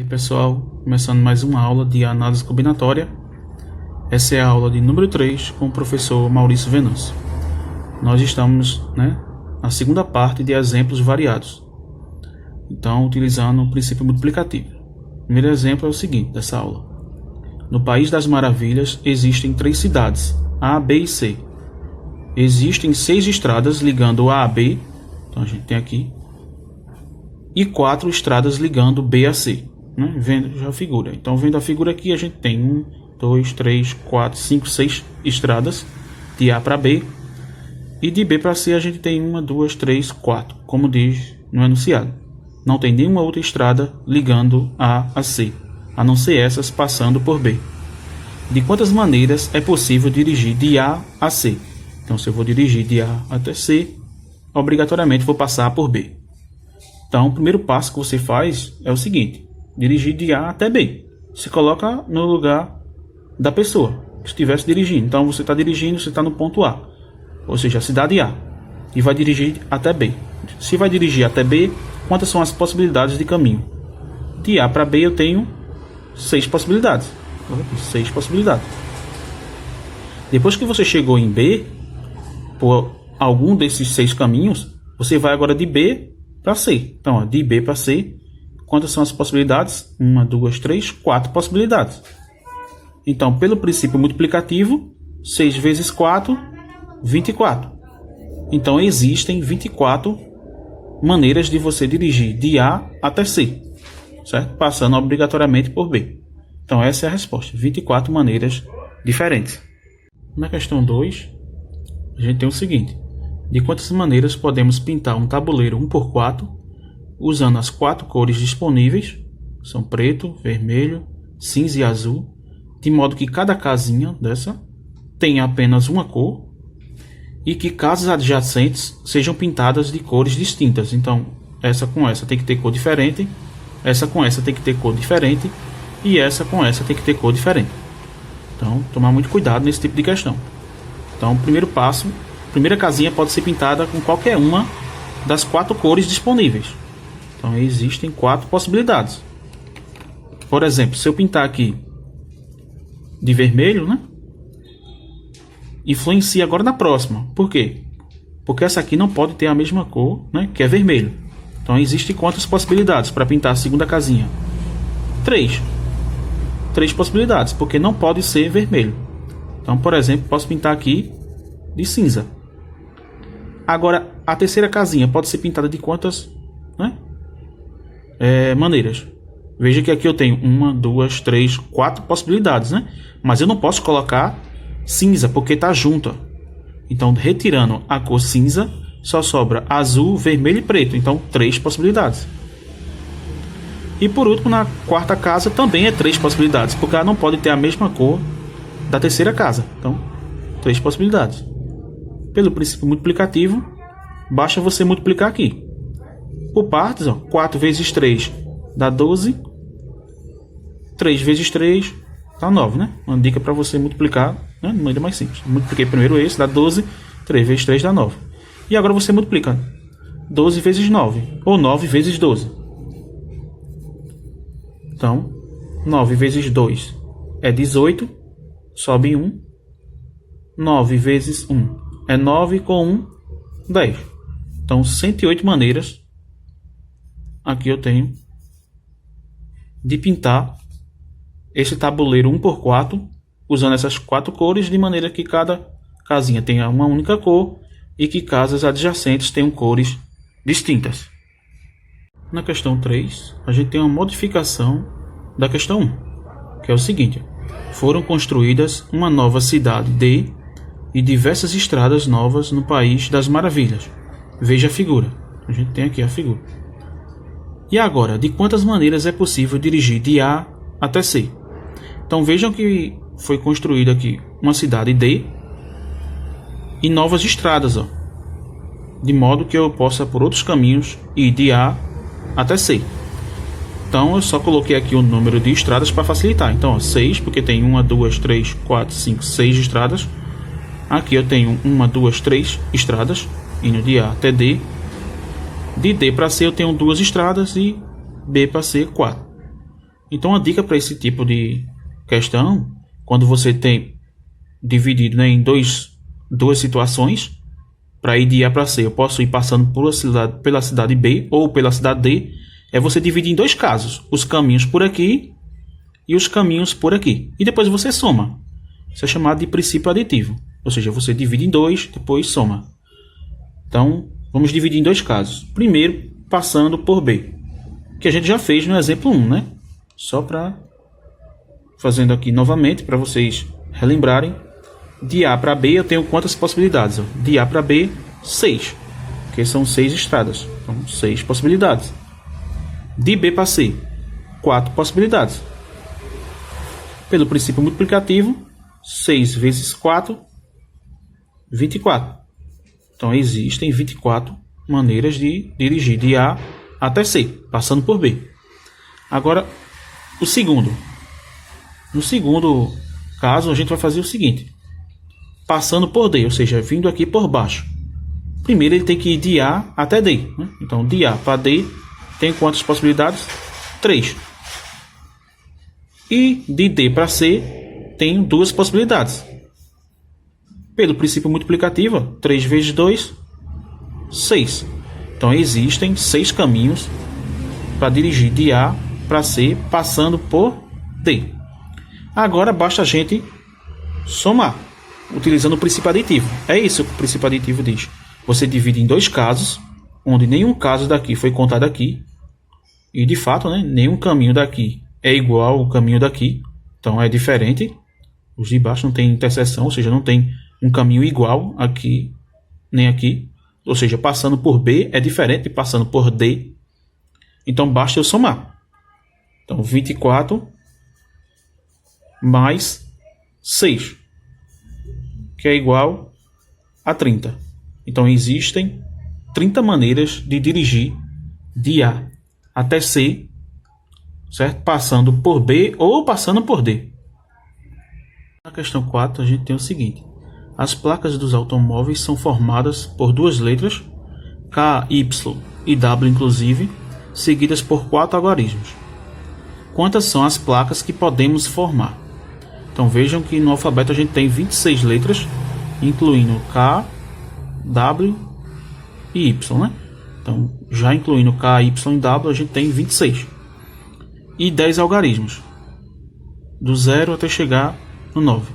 E pessoal, começando mais uma aula de análise combinatória. Essa é a aula de número 3 com o professor Maurício Venâncio. Nós estamos na segunda parte de exemplos variados. Então, utilizando o princípio multiplicativo. O primeiro exemplo é o seguinte dessa aula. No País das Maravilhas existem 3 cidades, A, B e C. Existem 6 estradas ligando A a B, então a gente tem aqui, e 4 estradas ligando B a C. Vendo já a figura. Então, vendo a figura aqui, a gente tem 1, 2, 3, 4, 5, 6 estradas de A para B. E de B para C a gente tem 1, 2, 3, 4, como diz no enunciado. Não tem nenhuma outra estrada ligando A a C, a não ser essas passando por B. De quantas maneiras é possível dirigir de A a C? Então, se eu vou dirigir de A até C, obrigatoriamente vou passar por B. Então, o primeiro passo que você faz é o seguinte: dirigir de A até B. Se coloca no lugar da pessoa que estivesse dirigindo. Então, você está dirigindo, você está no ponto A, ou seja, a cidade A, e vai dirigir até B. Se vai dirigir até B, quantas são as possibilidades de caminho? De A para B eu tenho 6 possibilidades. 6 possibilidades. Depois que você chegou em B, por algum desses 6 caminhos, você vai agora de B para C. Então, de B para C, quantas são as possibilidades? 1, 2, 3, 4 possibilidades. Então, pelo princípio multiplicativo, 6 vezes 4, 24. Então, existem 24 maneiras de você dirigir de A até C, certo? Passando obrigatoriamente por B. Então, essa é a resposta. 24 maneiras diferentes. Na questão 2, a gente tem o seguinte: de quantas maneiras podemos pintar um tabuleiro 1x4 usando as 4 cores disponíveis, são preto, vermelho, cinza e azul, de modo que cada casinha dessa tenha apenas uma cor e que casas adjacentes sejam pintadas de cores distintas. Então, essa com essa tem que ter cor diferente, essa com essa tem que ter cor diferente e essa com essa tem que ter cor diferente. Então, tomar muito cuidado nesse tipo de questão. Então, o primeiro passo, a primeira casinha pode ser pintada com qualquer uma das 4 cores disponíveis. Então, existem 4 possibilidades. Por exemplo, se eu pintar aqui de vermelho, influencia agora na próxima. Por quê? Porque essa aqui não pode ter a mesma cor, que é vermelho. Então, existem quantas possibilidades para pintar a segunda casinha? 3 possibilidades, porque não pode ser vermelho. Então, por exemplo, posso pintar aqui de cinza. Agora, a terceira casinha pode ser pintada de quantas maneiras? Veja que aqui eu tenho 1, 2, 3, 4 possibilidades, mas eu não posso colocar cinza porque está junto. Então, retirando a cor cinza, só sobra azul, vermelho e preto. Então, 3 possibilidades. E por último, na quarta casa também é 3 possibilidades, porque ela não pode ter a mesma cor da terceira casa. Então, 3 possibilidades. Pelo princípio multiplicativo, basta você multiplicar aqui por partes. 4 vezes 3 dá 12. 3 vezes 3 dá 9, Uma dica para você multiplicar, de maneira mais simples. Multipliquei primeiro esse, dá 12. 3 vezes 3 dá 9. E agora você multiplica 12 vezes 9, ou 9 vezes 12. Então, 9 vezes 2 é 18, sobe 1. 9 vezes 1 é 9, com 1, 10. Então, 108 maneiras aqui eu tenho de pintar esse tabuleiro 1x4 usando essas 4 cores, de maneira que cada casinha tenha uma única cor e que casas adjacentes tenham cores distintas. Na questão 3, a gente tem uma modificação da questão 1, que é o seguinte: foram construídas uma nova cidade D e diversas estradas novas no País das Maravilhas. Veja a figura. A gente tem aqui a figura. E agora, de quantas maneiras é possível dirigir de A até C? Então, vejam que foi construída aqui uma cidade D e novas estradas, de modo que eu possa, por outros caminhos, ir de A até C. Então, eu só coloquei aqui o número de estradas para facilitar. Então, 6, porque tem 1, 2, 3, 4, 5, 6 estradas. Aqui eu tenho 1, 2, 3 estradas, indo de A até D. De D para C eu tenho 2 estradas e B para C 4. Então, a dica para esse tipo de questão, quando você tem dividido, né, em duas situações, para ir de A para C, eu posso ir passando pela cidade B ou pela cidade D, é você dividir em dois casos, os caminhos por aqui e os caminhos por aqui. E depois você soma. Isso é chamado de princípio aditivo. Ou seja, você divide em dois, depois soma. Então, vamos dividir em dois casos. Primeiro, passando por B, que a gente já fez no exemplo 1, né? Só para fazendo aqui novamente, para vocês relembrarem. De A para B eu tenho quantas possibilidades? De A para B, 6. Porque são 6 estradas. Então, 6 possibilidades. De B para C, 4 possibilidades. Pelo princípio multiplicativo, 6 vezes 4, 24. Então, existem 24 maneiras de dirigir de A até C, passando por B. Agora, o segundo. No segundo caso, a gente vai fazer o seguinte. Passando por D, ou seja, vindo aqui por baixo. Primeiro ele tem que ir de A até D, né? Então, de A para D tem quantas possibilidades? 3. E de D para C tem 2 possibilidades. Pelo princípio multiplicativo, 3 vezes 2, 6. Então, existem 6 caminhos para dirigir de A para C, passando por D. Agora, basta a gente somar, utilizando o princípio aditivo. É isso que o princípio aditivo diz. Você divide em dois casos, onde nenhum caso daqui foi contado aqui. E, de fato, né, nenhum caminho daqui é igual ao caminho daqui. Então, é diferente. Os de baixo não tem interseção, ou seja, não tem um caminho igual aqui, nem aqui. Ou seja, passando por B é diferente de passando por D. Então, basta eu somar. Então, 24 mais 6. Que é igual a 30. Então, existem 30 maneiras de dirigir de A até C, certo? Passando por B ou passando por D. Na questão 4, a gente tem o seguinte. As placas dos automóveis são formadas por duas letras, K, Y e W inclusive, seguidas por 4 algarismos. Quantas são as placas que podemos formar? Então vejam que no alfabeto a gente tem 26 letras, incluindo K, W e Y, né? Então, já incluindo K, Y e W, a gente tem 26. E 10 algarismos, do 0 até chegar no 9.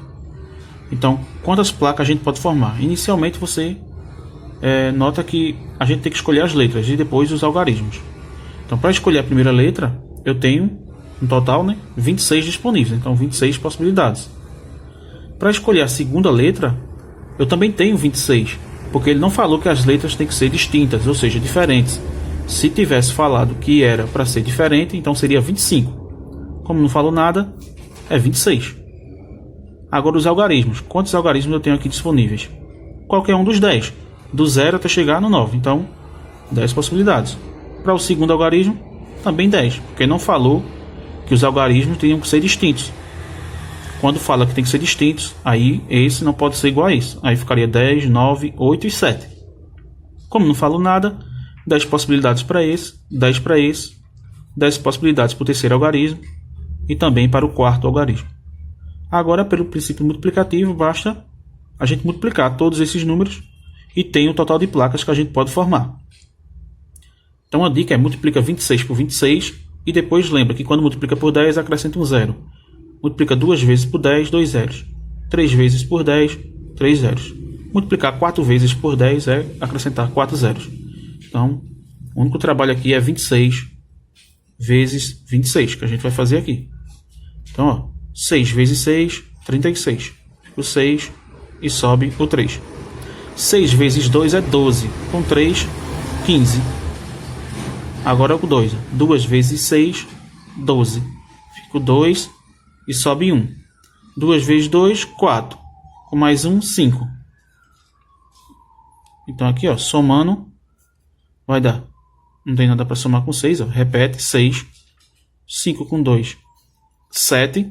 Então, quantas placas a gente pode formar? Inicialmente você nota que a gente tem que escolher as letras e depois os algarismos. Então, para escolher a primeira letra, eu tenho no total, né, 26 disponíveis, então 26 possibilidades. Para escolher a segunda letra, eu também tenho 26, porque ele não falou que as letras têm que ser distintas, ou seja, diferentes. Se tivesse falado que era para ser diferente, então seria 25. Como não falou nada, é 26. Agora os algarismos. Quantos algarismos eu tenho aqui disponíveis? Qualquer um dos 10, do 0 até chegar no 9, então 10 possibilidades. Para o segundo algarismo, também 10, porque não falou que os algarismos teriam que ser distintos. Quando fala que tem que ser distintos, aí esse não pode ser igual a isso. Aí ficaria 10, 9, 8 e 7. Como não falo nada, 10 possibilidades para esse, 10 para esse, 10 possibilidades para o terceiro algarismo e também para o quarto algarismo. Agora, pelo princípio multiplicativo, basta a gente multiplicar todos esses números e tem o total de placas que a gente pode formar. Então a dica é multiplica 26 por 26 e depois lembra que quando multiplica por 10 acrescenta um zero. Multiplica 2 vezes por 10, 2 zeros. 3 vezes por 10, 3 zeros. Multiplicar 4 vezes por 10 é acrescentar 4 zeros. Então, o único trabalho aqui é 26 vezes 26, que a gente vai fazer aqui. Então, ó, 6 vezes 6, 36. Fica o 6 e sobe o 3. 6 vezes 2 é 12. Com 3, 15. Agora o 2. 2 vezes 6, 12. Fica o 2 e sobe 1. 2 vezes 2, 4. Com mais 1, 5. Então aqui, ó, somando, vai dar. Não tem nada para somar com 6, ó. Repete, 6. 5 com 2, 7.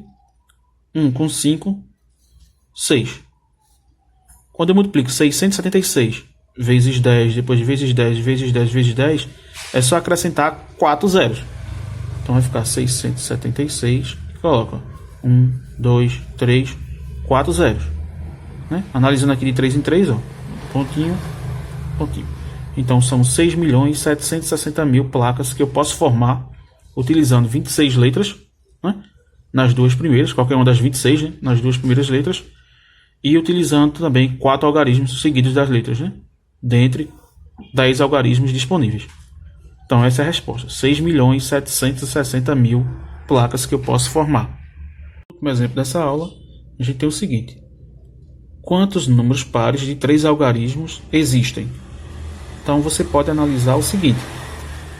1 com 5, 6. Quando eu multiplico 676 vezes 10, depois vezes 10, vezes 10, vezes 10, é só acrescentar 4 zeros. Então vai ficar 676. Coloca 1, 2, 3, 4 zeros, né? Analisando aqui de 3 em 3, ó, pontinho, pontinho. Então são 6.760.000 placas que eu posso formar utilizando 26 letras, né? Nas duas primeiras, qualquer uma das 26, né? Nas duas primeiras letras, e utilizando também 4 algarismos seguidos das letras, né? Dentre 10 algarismos disponíveis. Então essa é a resposta: 6.760.000 placas que eu posso formar. Como exemplo dessa aula, a gente tem o seguinte: quantos números pares de 3 algarismos existem? Então você pode analisar o seguinte: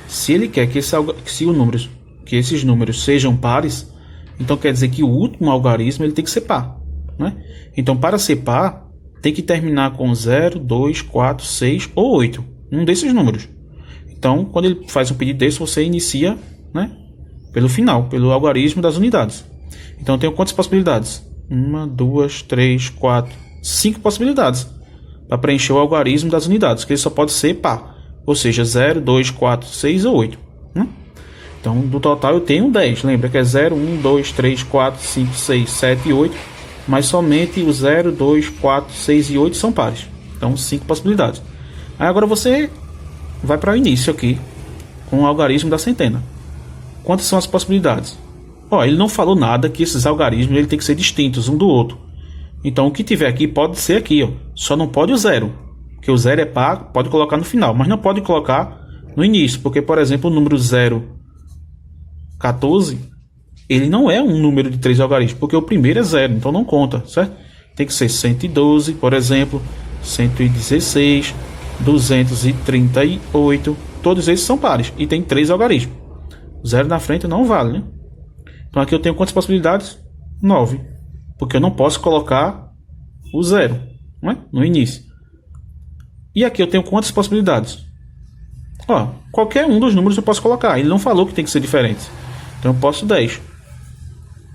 se ele quer que esses números sejam pares, então quer dizer que o último algarismo ele tem que ser par, né? Então para ser par, tem que terminar com 0, 2, 4, 6 ou 8, um desses números. Então quando ele faz um pedido desse, você inicia, né, pelo final, pelo algarismo das unidades. Então eu tenho quantas possibilidades? 1, 2, 3, 4, 5 possibilidades para preencher o algarismo das unidades, que ele só pode ser par, ou seja, 0, 2, 4, 6 ou 8, né? Então do total eu tenho 10, lembra que é 0, 1, 2, 3, 4, 5, 6, 7 e 8, mas somente o 0, 2, 4, 6 e 8 são pares, então 5 possibilidades. Aí agora você vai para o início aqui, com o algarismo da centena. Quantas são as possibilidades? Ó, ele não falou nada que esses algarismos ele tem que ser distintos um do outro. Então o que tiver aqui pode ser aqui, ó. Só não pode o 0, porque o 0 é par, pode colocar no final, mas não pode colocar no início, porque por exemplo o número 0, 14, ele não é um número de 3 algarismos, porque o primeiro é 0, então não conta, certo? Tem que ser 112, por exemplo, 116, 238, todos esses são pares e tem 3 algarismos. 0 na frente não vale, né? Então aqui eu tenho quantas possibilidades? 9, porque eu não posso colocar o 0, não é? No início. E aqui eu tenho quantas possibilidades? Ó, qualquer um dos números eu posso colocar, ele não falou que tem que ser diferente. Então eu posso 10.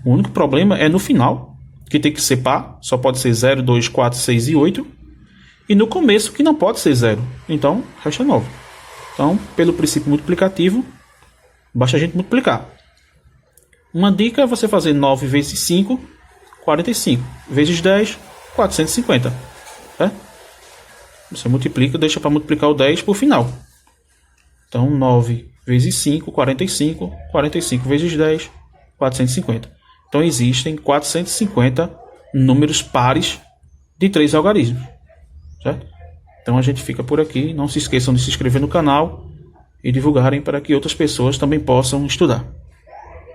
O único problema é no final, que tem que ser par, só pode ser 0, 2, 4, 6 e 8. E no começo, que não pode ser 0. Então, resta 9. Então, pelo princípio multiplicativo, basta a gente multiplicar. Uma dica é você fazer 9 vezes 5, 45. Vezes 10, 450. É? Você multiplica, deixa para multiplicar o 10 por final. Então, 9 vezes 5, 45. 45 vezes 10, 450. Então, existem 450 números pares de 3 algarismos. Certo? Então, a gente fica por aqui. Não se esqueçam de se inscrever no canal e divulgarem para que outras pessoas também possam estudar.